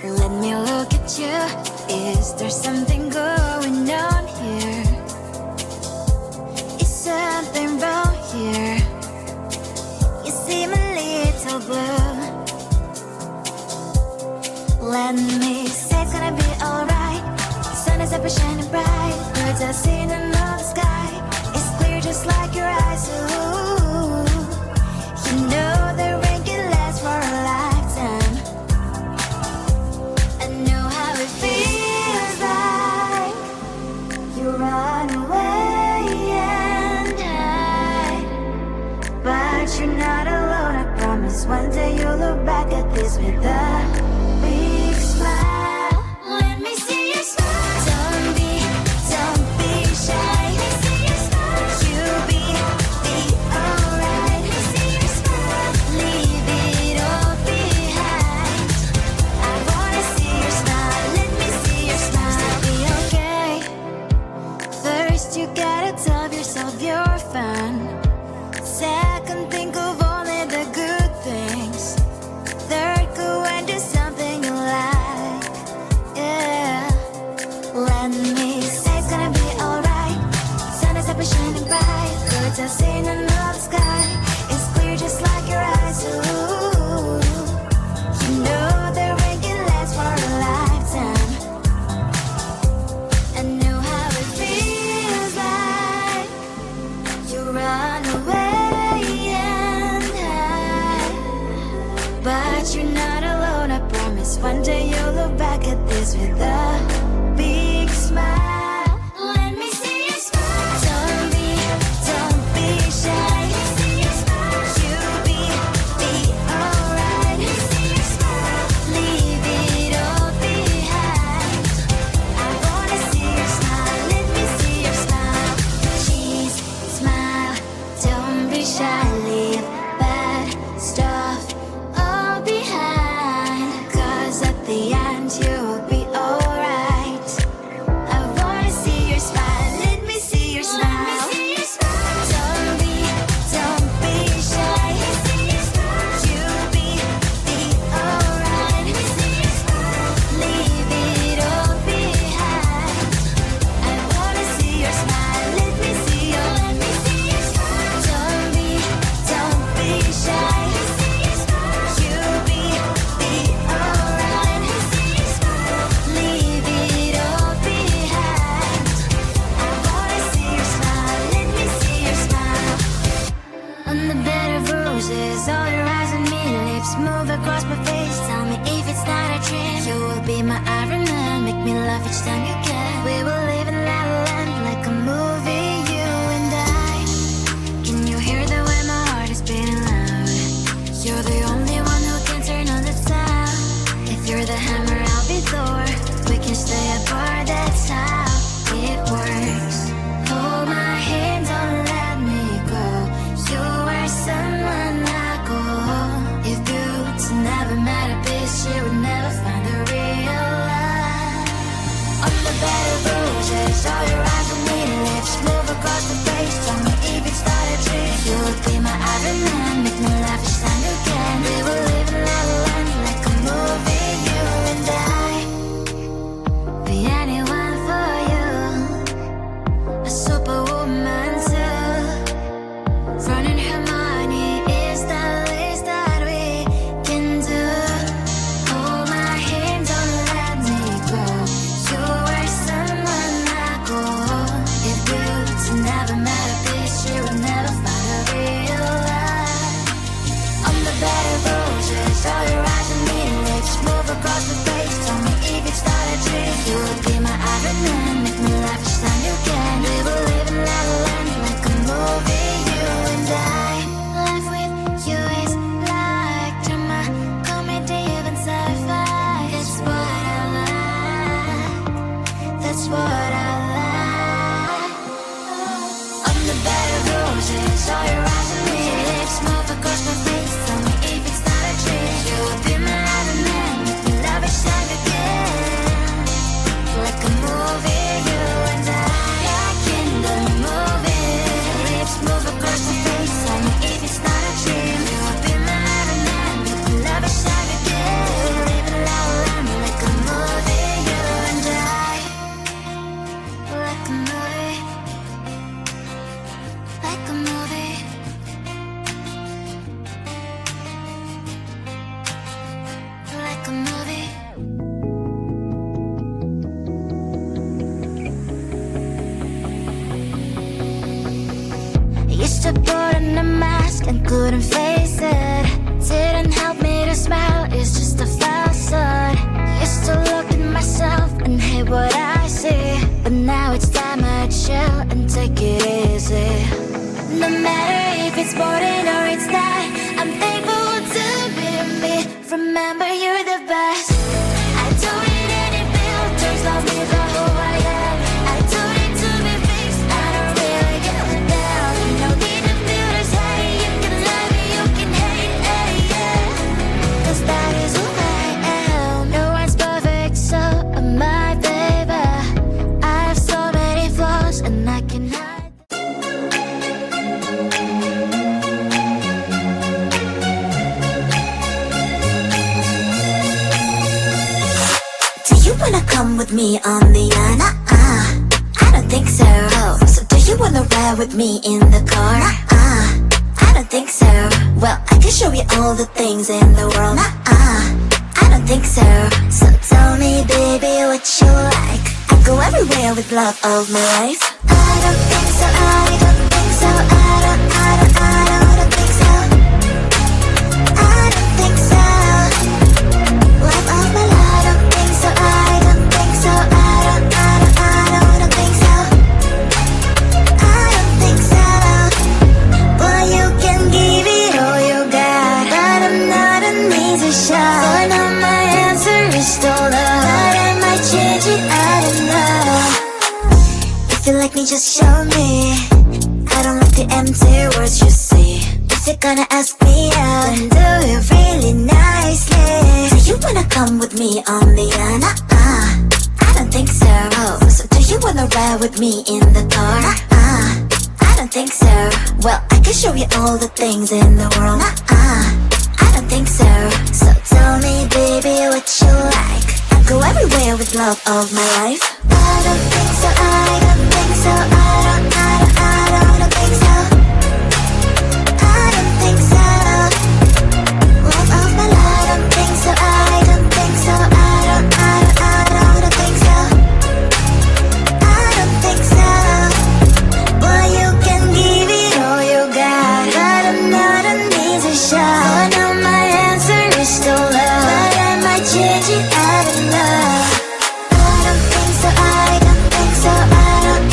Let me look at you. Is there something going on here? Is something wrong here? You seem a little blue. Let me say it's gonna be alright. The sun is up and shining bright. Birds are singing in the sky. It's clear just like your eyes. Ooh, you know the rain can last for a lifetime. I know how it feels like you run away and hide, but you're not alone. I promise one day you'll look back at this with a big smile. Let me see your smile. Don't be shy. Let me see your smile. You'll be alright. Let me see your smile. Leave it all behind. I wanna see your smile. Let me see your smile. Still be okay. First you gotta tell yourself you're fine. Second, think of only the good things. Third, go and do something you like. Yeah. Let me say it's gonna be alright. Sun is up and shining bright. Birds are singing in the sky. It's clear just like your eyes. Ooh, you know the rain can last for a lifetime. I know how it feels like you run away and hide, but you're not alone. I promise one day you'll look back at this with a big smile. Let me see your smile. Don't be shy. Let me see your smile. You'll be alright. Let me see your smile. Leave it all behind. I wanna see your smile. Let me see your smile. Cheese, smile. Don't be shy. Leave bad stuff all behind. 'Cause at the end you'll be alright. I wanna see your smile. Let me see your smile. Let me see your smile. Don't be shy. Let me see your smile. You'll be alright. Let me see your smile. Leave it all behind. I wanna see your smile. Let me see your smile. Don't be shy. Let me see your smile. You'll be alright. Let me see your smile. Leave it all behind. I wanna see your smile. Let me see your smile. On the bed of roses, all your eyes on me, lips move across my face. Tell me if it's not a dream. You will be my Iron Man, make me laugh each time you can. We will live in La La Land like a movie, you and I. Can you hear the way my heart is beating loud? You're the only one who can turn on the sound. If you're the hammer, I'll be Thor. We can stay apart, that's how it works. Hold my hand, don't let me go. You are someone I go home. If beauty never met a bitch, you would never find the real love. On the bed of roses, all your eyes on me, lips move across my face. Tell me if it's not a dream. You will be my Iron Man, make me laugh each time you can. We will live in La La Land like a movie, you and I. Be anyone for you, a superwoman too. Running her money is the least that we can do. Hold my hand, don't let me go. You are someone it's boring or it's not, I'm thankful to be me. Remember, you're the best. I don't need any filters, love me for who I am. I don't need to be fixed, I don't really give a damn. No need to feel this hate, you can love me, you can hate, yeah. 'Cause that is who I am. No one's perfect, so am I, baby. I have so many flaws and I can hide. Do you wanna come with me on the yacht? I don't think so. So do you wanna ride with me in the car? I don't think so. Well, I can show you all the things in the world. I don't think so. So tell me, baby, what you like. I go everywhere with love of my life. I don't think so. I don't think so. I don't think so. I don't think so. Love of my life. I don't think so. I don't think so. I don't think so. I don't think so. Boy, you can give it all you got, but I'm not an easy shot. For now my answer is still love, but I might change it, I don't know. If you like me, just show me. I don't like the empty words you say. If you're gonna ask me out, then do it really nicely. Do you wanna come with me on the yacht? I don't think so. So do you wanna ride with me in the car? I don't think so. Well, I can show you all the things in the world. I don't think so. So tell me, baby, what you like. I go everywhere with love of my life. I don't think so. I don't think so. I don't think so. I don't think so. Love of my life. I don't think so. I don't think so. I don't think so. I don't think so. Boy, you can give it all you got, but I'm not an easy shot. For now my answer is still love, but I might change it, I don't know. I don't think so. I don't think so. I don't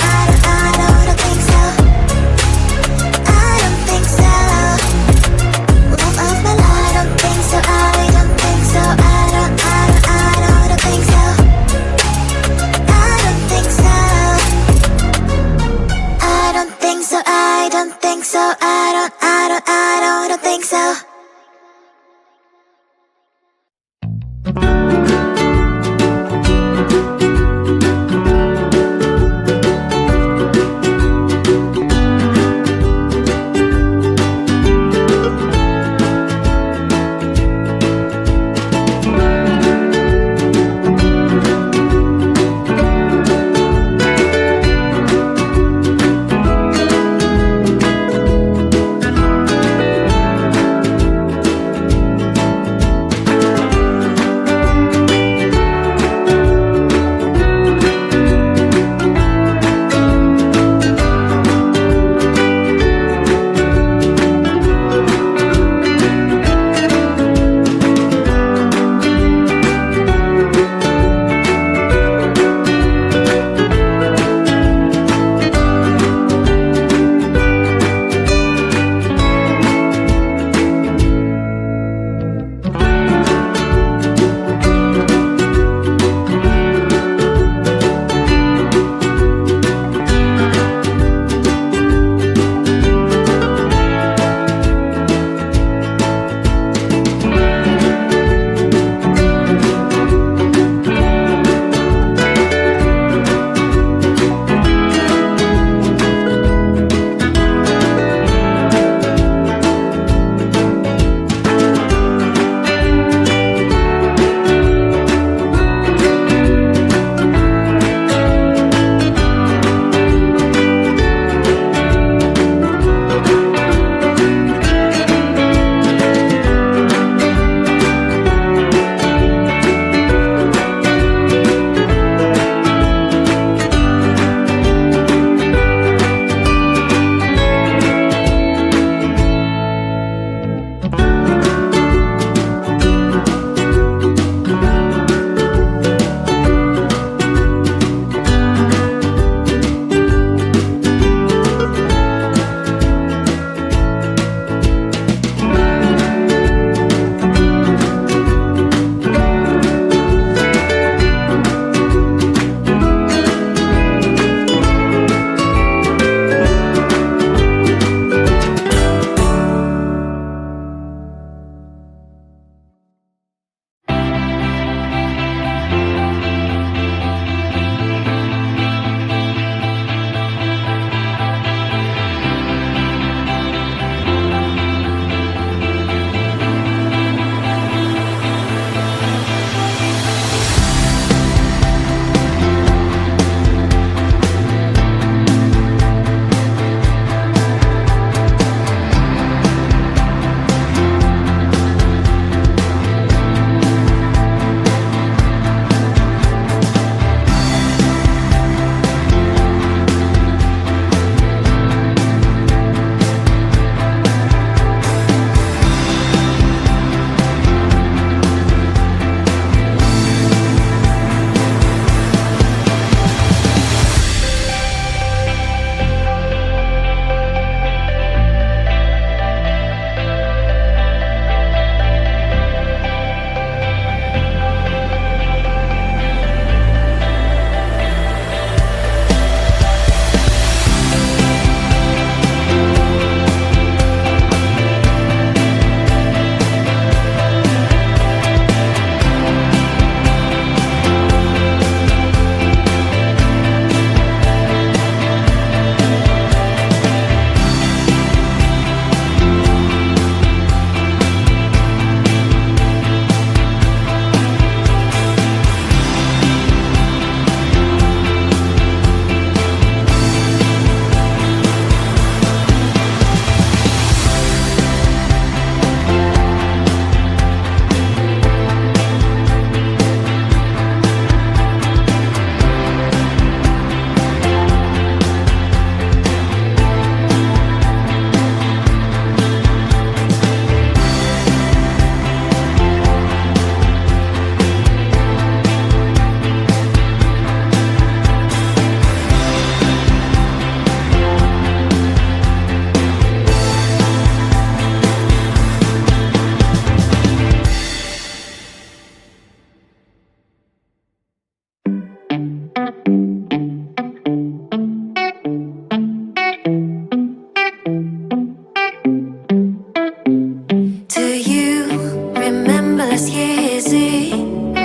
see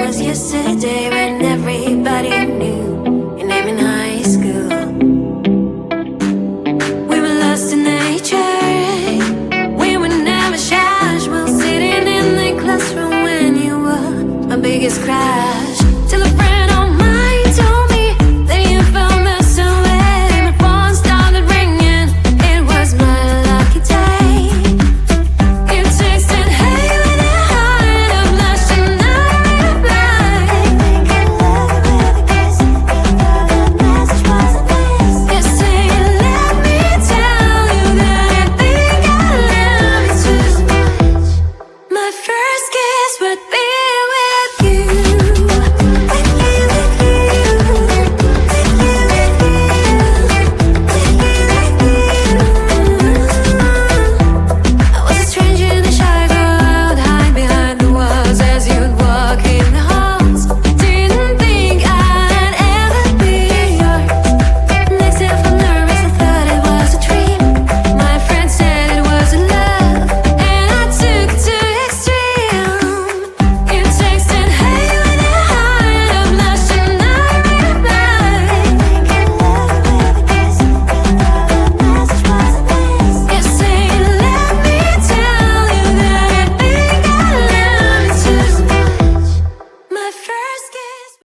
was yesterday when everybody knew your name in high school. We were lost in nature, we were never shy, while sitting in the classroom when you were my biggest crush.